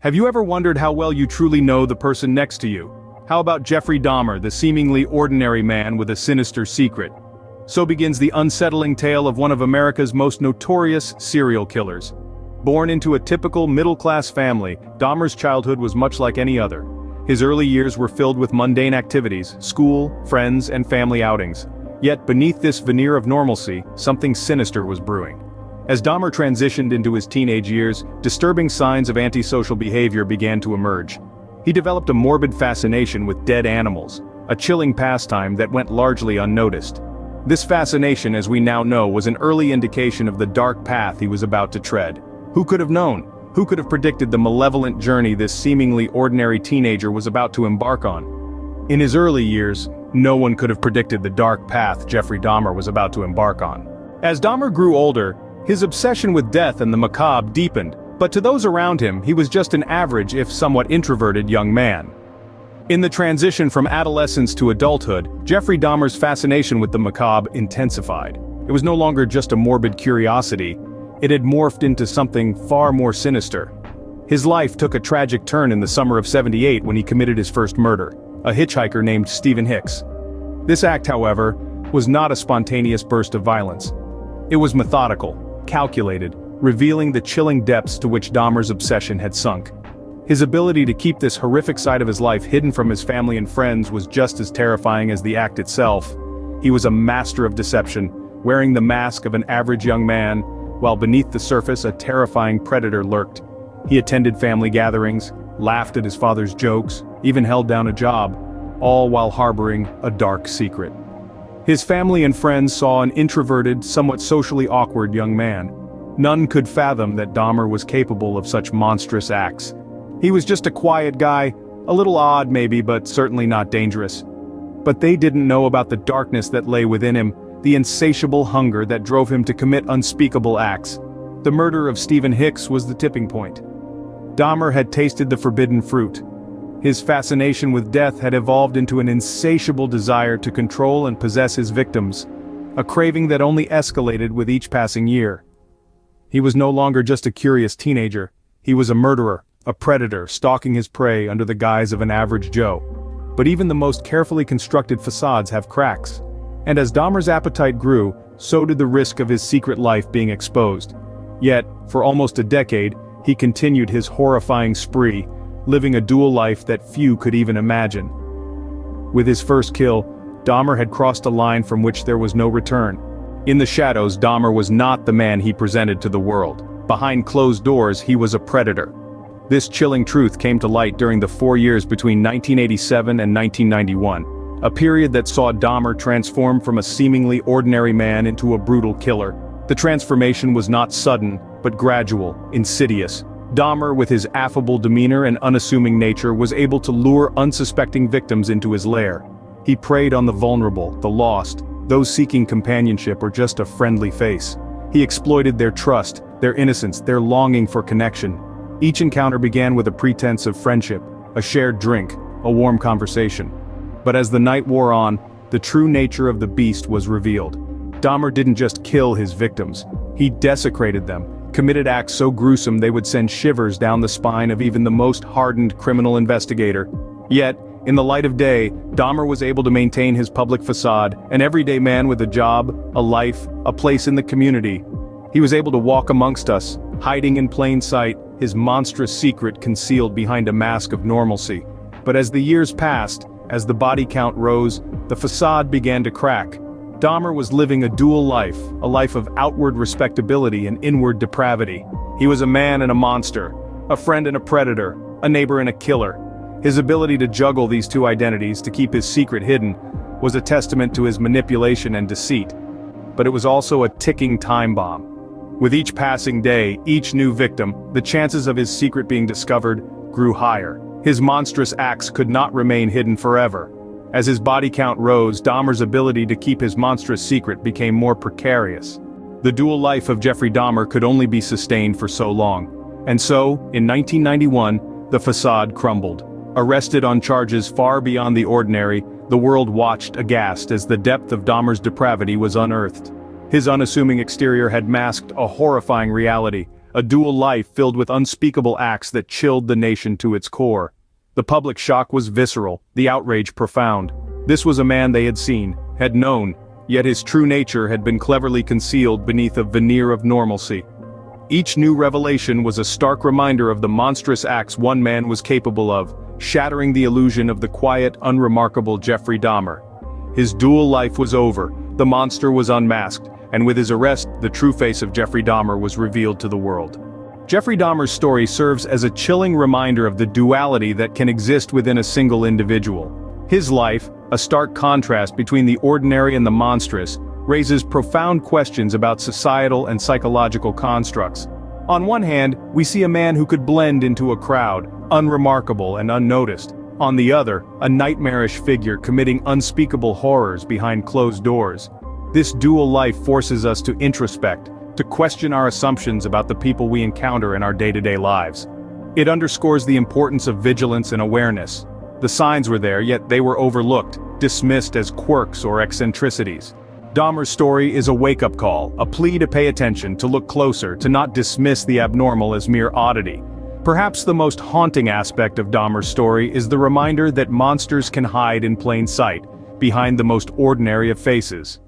Have you ever wondered how well you truly know the person next to you? How about Jeffrey Dahmer, the seemingly ordinary man with a sinister secret? So begins the unsettling tale of one of America's most notorious serial killers. Born into a typical middle-class family, Dahmer's childhood was much like any other. His early years were filled with mundane activities, school, friends, and family outings. Yet beneath this veneer of normalcy, something sinister was brewing. As Dahmer transitioned into his teenage years, disturbing signs of antisocial behavior began to emerge. He developed a morbid fascination with dead animals, a chilling pastime that went largely unnoticed. This fascination, as we now know, was an early indication of the dark path he was about to tread. Who could have known? Who could have predicted the malevolent journey this seemingly ordinary teenager was about to embark on? In his early years, no one could have predicted the dark path Jeffrey Dahmer was about to embark on. As Dahmer grew older, his obsession with death and the macabre deepened, but to those around him, he was just an average if somewhat introverted young man. In the transition from adolescence to adulthood, Jeffrey Dahmer's fascination with the macabre intensified. It was no longer just a morbid curiosity, it had morphed into something far more sinister. His life took a tragic turn in the summer of '78 when he committed his first murder, a hitchhiker named Stephen Hicks. This act, however, was not a spontaneous burst of violence. It was methodical, calculated, revealing the chilling depths to which Dahmer's obsession had sunk. His ability to keep this horrific side of his life hidden from his family and friends was just as terrifying as the act itself. He was a master of deception, wearing the mask of an average young man, while beneath the surface a terrifying predator lurked. He attended family gatherings, laughed at his father's jokes, even held down a job, all while harboring a dark secret. His family and friends saw an introverted, somewhat socially awkward young man. None could fathom that Dahmer was capable of such monstrous acts. He was just a quiet guy, a little odd maybe, but certainly not dangerous. But they didn't know about the darkness that lay within him, the insatiable hunger that drove him to commit unspeakable acts. The murder of Stephen Hicks was the tipping point. Dahmer had tasted the forbidden fruit. His fascination with death had evolved into an insatiable desire to control and possess his victims, a craving that only escalated with each passing year. He was no longer just a curious teenager, he was a murderer, a predator stalking his prey under the guise of an average Joe. But even the most carefully constructed facades have cracks. And as Dahmer's appetite grew, so did the risk of his secret life being exposed. Yet, for almost a decade, he continued his horrifying spree, living a dual life that few could even imagine. With his first kill, Dahmer had crossed a line from which there was no return. In the shadows, Dahmer was not the man he presented to the world. Behind closed doors, he was a predator. This chilling truth came to light during the 4 years between 1987 and 1991, a period that saw Dahmer transform from a seemingly ordinary man into a brutal killer. The transformation was not sudden, but gradual, insidious. Dahmer, with his affable demeanor and unassuming nature, was able to lure unsuspecting victims into his lair. He preyed on the vulnerable, the lost, those seeking companionship or just a friendly face. He exploited their trust, their innocence, their longing for connection. Each encounter began with a pretense of friendship, a shared drink, a warm conversation. But as the night wore on, the true nature of the beast was revealed. Dahmer didn't just kill his victims, he desecrated them, committed acts so gruesome they would send shivers down the spine of even the most hardened criminal investigator. Yet, in the light of day, Dahmer was able to maintain his public facade, an everyday man with a job, a life, a place in the community. He was able to walk amongst us, hiding in plain sight, his monstrous secret concealed behind a mask of normalcy. But as the years passed, as the body count rose, the facade began to crack. Dahmer was living a dual life, a life of outward respectability and inward depravity. He was a man and a monster, a friend and a predator, a neighbor and a killer. His ability to juggle these two identities to keep his secret hidden was a testament to his manipulation and deceit. But it was also a ticking time bomb. With each passing day, each new victim, the chances of his secret being discovered grew higher. His monstrous acts could not remain hidden forever. As his body count rose, Dahmer's ability to keep his monstrous secret became more precarious. The dual life of Jeffrey Dahmer could only be sustained for so long. And so, in 1991, the facade crumbled. Arrested on charges far beyond the ordinary, the world watched aghast as the depth of Dahmer's depravity was unearthed. His unassuming exterior had masked a horrifying reality, a dual life filled with unspeakable acts that chilled the nation to its core. The public shock was visceral, the outrage profound. This was a man they had seen, had known, yet his true nature had been cleverly concealed beneath a veneer of normalcy. Each new revelation was a stark reminder of the monstrous acts one man was capable of, shattering the illusion of the quiet, unremarkable Jeffrey Dahmer. His dual life was over, the monster was unmasked, and with his arrest, the true face of Jeffrey Dahmer was revealed to the world. Jeffrey Dahmer's story serves as a chilling reminder of the duality that can exist within a single individual. His life, a stark contrast between the ordinary and the monstrous, raises profound questions about societal and psychological constructs. On one hand, we see a man who could blend into a crowd, unremarkable and unnoticed. On the other, a nightmarish figure committing unspeakable horrors behind closed doors. This dual life forces us to introspect, to question our assumptions about the people we encounter in our day-to-day lives. It underscores the importance of vigilance and awareness. The signs were there, yet they were overlooked, dismissed as quirks or eccentricities. Dahmer's story is a wake-up call, a plea to pay attention, to look closer, to not dismiss the abnormal as mere oddity. Perhaps the most haunting aspect of Dahmer's story is the reminder that monsters can hide in plain sight, behind the most ordinary of faces.